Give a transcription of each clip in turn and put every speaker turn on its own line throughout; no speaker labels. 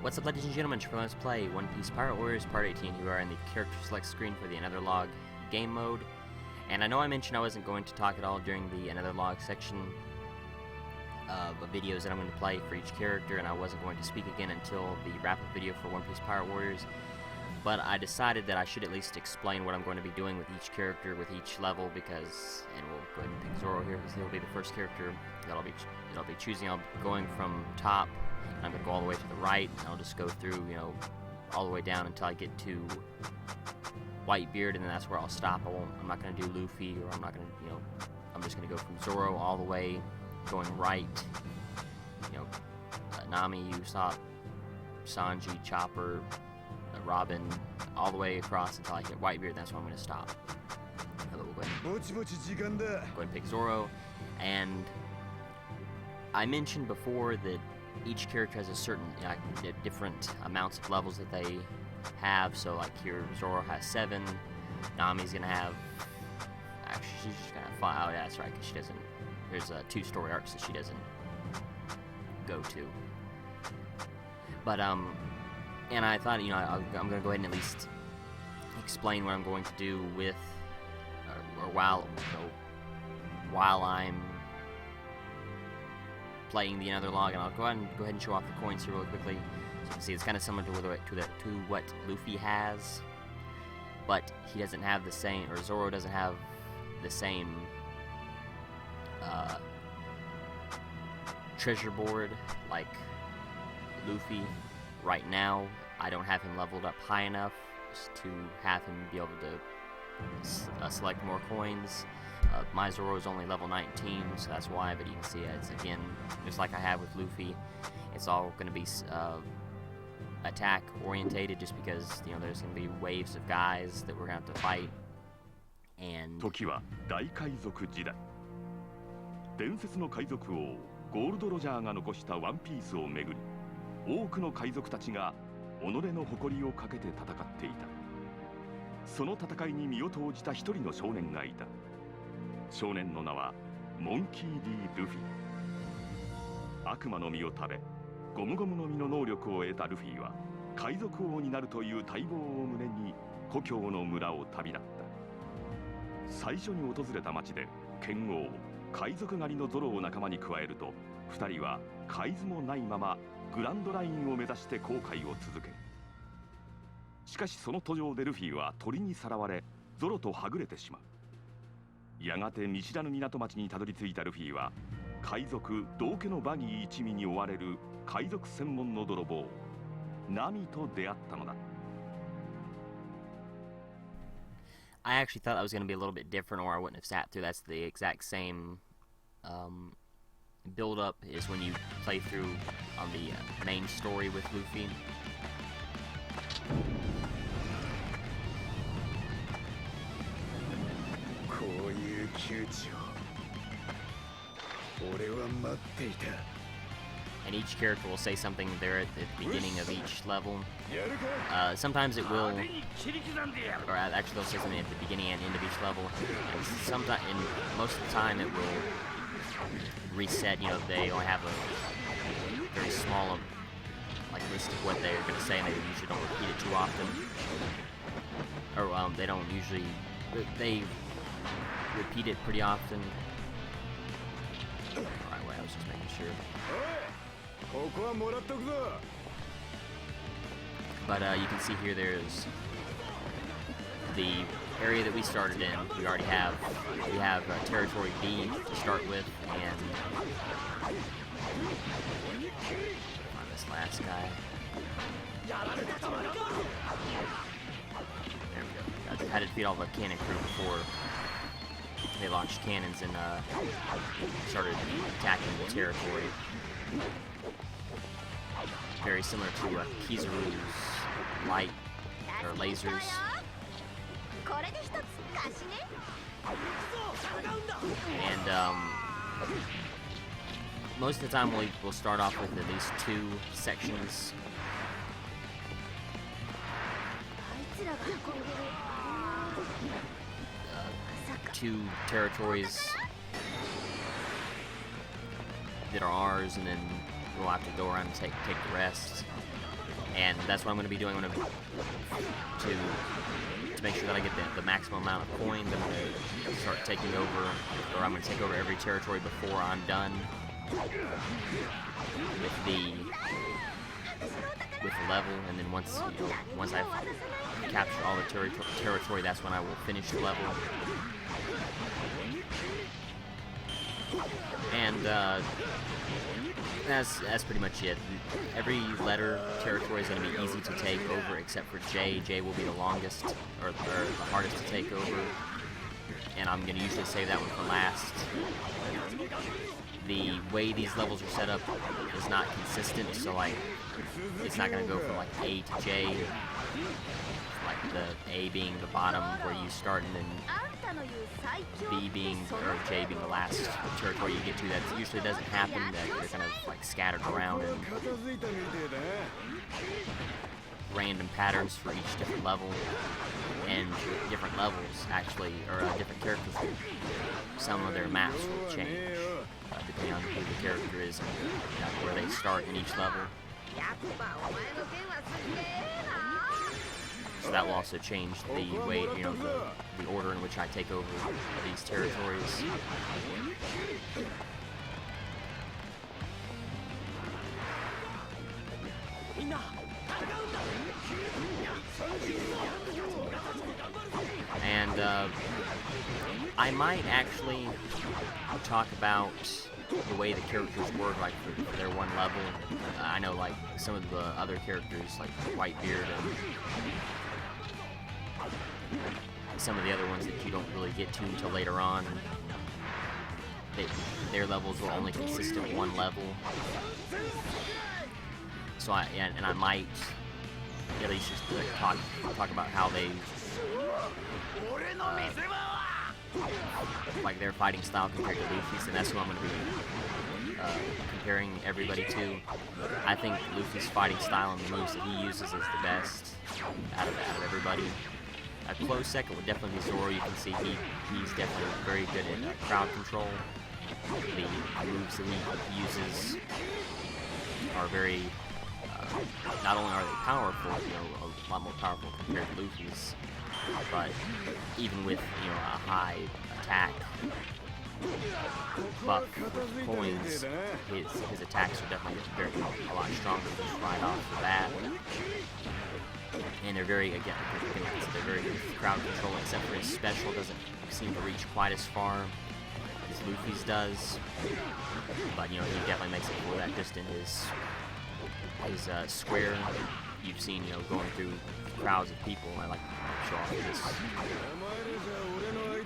What's up, ladies and gentlemen? Let's play One Piece Pirate Warriors Part 18. You are in the character select screen for the Another Log game mode. And I know I mentioned I wasn't going to talk at all during the Another Log section of videos that I'm going to play for each character, and I wasn't going to speak again until the wrap-up video for One Piece Pirate Warriors. But I decided that I should at least explain what I'm going to be doing with each character, with each level, because, and we'll go ahead and pick Zoro here, because he'll be the first character that I'll be choosing. I'll be going from top, and I'm going to go all the way to the right, and I'll just go through, all the way down until I get to Whitebeard, and then that's where I'll stop. I'm not going to do Luffy, or I'm not going to, I'm just going to go from Zoro all the way, going right, Nami, Usopp, Sanji, Chopper, Robin, all the way across until I hit Whitebeard. That's where I'm going to stop. We'll go ahead and pick Zoro. And I mentioned before that each character has a certain, different amounts of levels that they have. So, like here, Zoro has 7. Nami's going to have, actually, she's just going to have 5. Oh, yeah, that's right, because she doesn't, there's 2 story arcs that she doesn't go to. But, and I thought, I'm going to go ahead and at least explain what I'm going to do with, or while I'm playing the Another Log, and I'll go ahead and show off the coins here really quickly. So you can see it's kind of similar to what Luffy has, but he doesn't have the same, or Zoro doesn't have the same treasure board like Luffy. Right now, I don't have him leveled up high enough to have him be able to select more coins. My Zoro is only level 19, so that's why, but you can see it's, again, just like I have with Luffy, it's all going to be attack orientated, just because, there's going to be waves of guys that we're going to have to fight. And
時は大海賊時代。伝説の海賊王ゴールド・ロジャーが残したワンピースをめぐり、多くの海賊たちが己の誇りをかけて戦っていた。その戦いに身を投じた一人の少年がいた。少年の名はモンキー・ディ・ルフィ。悪魔の実を食べ、ゴムゴムの実の能力を得たルフィは海賊王になるという待望を胸に故郷の村を旅立った。最初に訪れた町で剣王海賊狩りのゾロを仲間に加えると、2人は海図もないままグランドラインを目指して航海を続け、しかしその途上でルフィは鳥にさらわれゾロとはぐれてしまう。やがて見知らぬ港町にたどり着いたルフィは海賊道家のバギー一味に追われる海賊専門の泥棒ナミと出会ったのだ。
I actually thought that was going to be a little bit different, or I wouldn't have sat through. That's the exact same build-up is when you play through on the main story with Luffy. And each character will say something there at the beginning of each level. Sometimes it will, or actually they'll say something at the beginning and end of each level. And sometimes, and most of the time, it will reset. They only have a very small list of what they're going to say, and they usually don't repeat it too often. Or they don't usually, they repeat it pretty often. Alright, wait, I was just making sure. But you can see here there's the area that we started in. We have territory B to start with, and find this last guy. There we go. I had to defeat all the cannon crew before they launched cannons and started attacking the territory. Very similar to Kizaru's light or lasers. And most of the time we'll start off with at least 2 sections. 2 territories that are ours, and then we'll have to go around and take the rest. And that's what I'm going to be doing. I'm going to make sure that I get the maximum amount of coins. I'm going to start taking over, or I'm going to take over every territory before I'm done with the level. And then once I've captured all the territory, that's when I will finish the level. And that's pretty much it. Every letter territory is going to be easy to take over except for J. J will be the longest, or the hardest to take over. And I'm going to usually save that one for last. The way these levels are set up is not consistent, so like it's not going to go from like A to J, like the A being the bottom where you start, and then B being, or J being the last territory you get to. That usually doesn't happen, that they're kind of like scattered around in random patterns for each different level, and different levels actually, or different characters, some of their maps will change depending on who the character is and where they start in each level. So that will also change the way, the order in which I take over these territories. And I might actually talk about the way the characters work, like for their one level. I know like some of the other characters, like Whitebeard and some of the other ones that you don't really get to until later on, their levels will only consist of one level. So I might at least just talk about how they like their fighting style compared to Luffy's, and that's who I'm going to be comparing everybody to. I think Luffy's fighting style and the moves that he uses is the best out of everybody. A close second would definitely be Zoro. You can see he's definitely very good at crowd control. The moves that he uses are very, not only are they powerful, a lot more powerful compared to Luffy's, but even with, a high attack buff with coins, his attacks are definitely a lot stronger just right off the bat. And they're very, they're very good for crowd control, except for his special doesn't seem to reach quite as far as Luffy's does. But, he definitely makes it for that just in his square. You've seen, going through crowds of people. I like to show off this.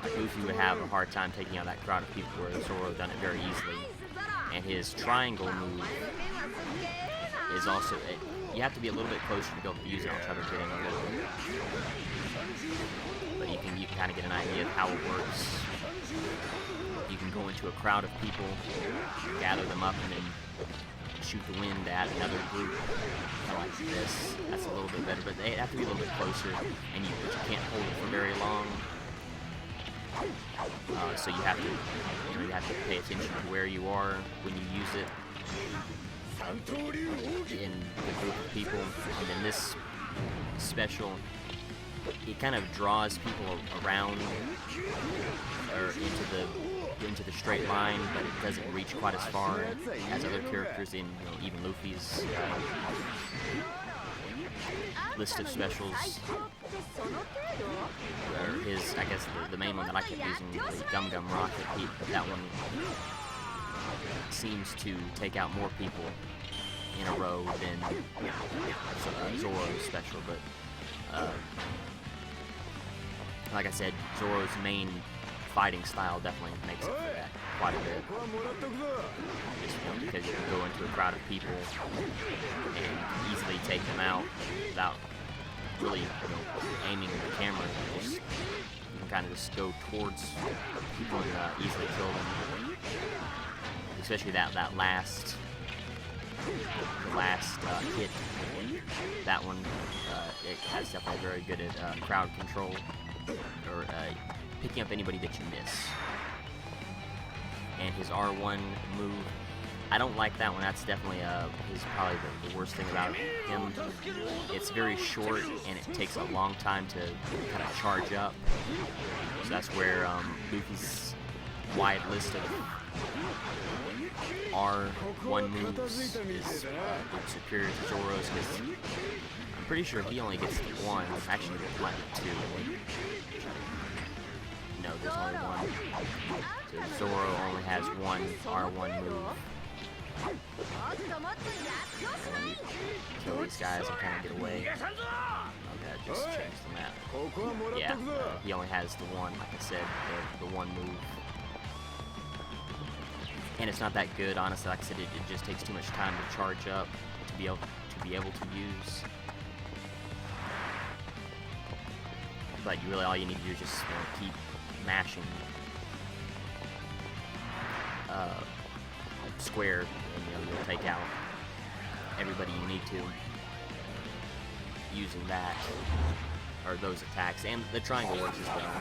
Like Luffy would have a hard time taking out that crowd of people, where Zoro done it very easily. And his triangle move is also, you have to be a little bit closer to be able to use it. I'll try to get in a little bit. But you can kind of get an idea of how it works. You can go into a crowd of people, gather them up, and then shoot the wind at another group. Kind of like this. That's a little bit better, but they have to be a little bit closer, but you can't hold it for very long. So you have to pay attention to where you are when you use it in the group of people. And then this special, it kind of draws people around or into the straight line, but it doesn't reach quite as far as other characters in even Luffy's list of specials. Or his, I guess the main one that I kept using, the Gum Gum Rocket, that one seems to take out more people in a row than Zoro's special, but like I said, Zoro's main fighting style definitely makes up for that quite a bit. Just because you can go into a crowd of people and easily take them out without really aiming the camera. You can kind of just go towards people and easily kill them. Especially the last hit. That one, it has definitely very good at crowd control, or picking up anybody that you miss. And his R1 move I don't like that one. That's definitely is probably the worst thing about him. It's very short and it takes a long time to kind of charge up. So that's where Luffy's wide list of R1 moves is superior to Zoro's, because I'm pretty sure he only gets one. Actually, there might be two. No, there's only one. So Zoro only has one R1 move. Kill these guys and kind of get away. Okay, just change the map. Yeah, he only has the one, like I said, the one move. And it's not that good, honestly. Like I said, it just takes too much time to charge up to be able to use. But really, all you need to do is just keep mashing square, and you'll take out everybody you need to using that or those attacks, and the triangle works as well.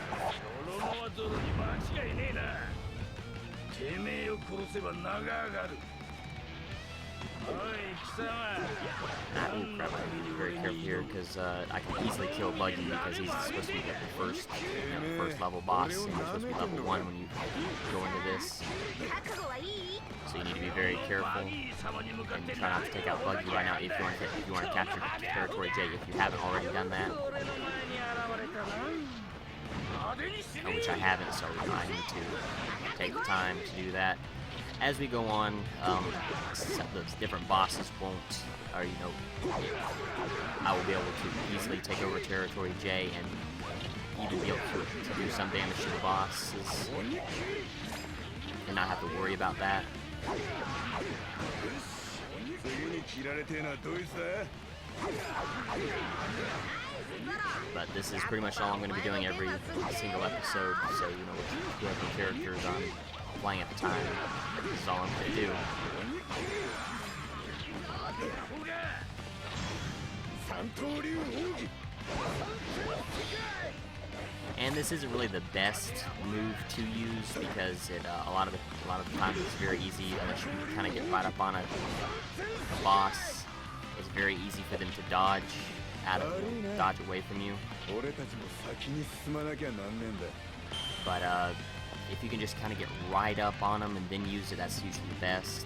Ooh, crap, I need to be very careful here, because I can easily kill Buggy, because he's supposed to be the first level boss, and you're supposed to be level 1 when you go into this. So you need to be very careful and try not to take out Buggy right now if you want to capture Territory J, if you haven't already done that. Which I haven't, so I need to take the time to do that. As we go on, those different bosses won't, or I will be able to easily take over Territory J and even be able to do some damage to the bosses and not have to worry about that. But this is pretty much all I'm going to be doing every single episode, so whoever characters I'm playing at the time, this is all I'm going to do. And this isn't really the best move to use, because a lot of the times it's very easy, unless you kind of get right up on a boss. It's very easy for them to dodge away from you. But if you can just kind of get right up on them and then use it, that's usually the best.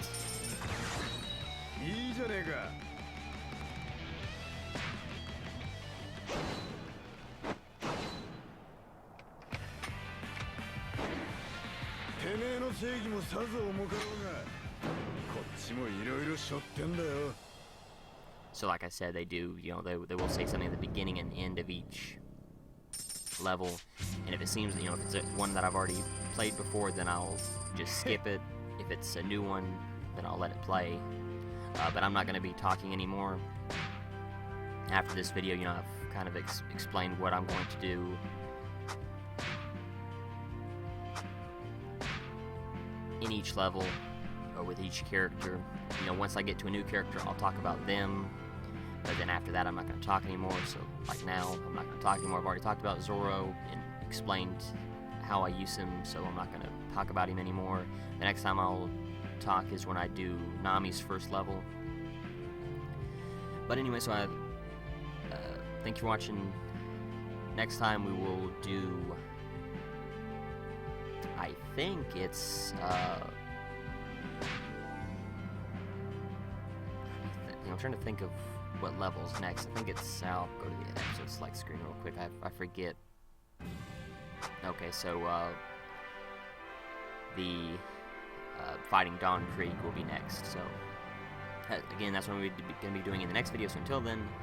So like I said, they do, they will say something at the beginning and end of each level, and if it seems, if it's one that I've already played before, then I'll just skip it. If it's a new one, then I'll let it play. But I'm not going to be talking anymore. After this video, I've kind of explained what I'm going to do. In each level, or with each character. Once I get to a new character, I'll talk about them. But then after that, I'm not going to talk anymore. So, like now, I'm not going to talk anymore. I've already talked about Zoro and explained how I use him, so I'm not going to talk about him anymore. The next time I'll talk is when I do Nami's first level. But anyway, so thank you for watching. Next time we will do, I think it's, I'm trying to think of what level's next. I think it's, I'll go to the episode select screen real quick. I forget. Okay, so the fighting Dawn Creek will be next. So again, that's what we're going to be doing in the next video. So until then,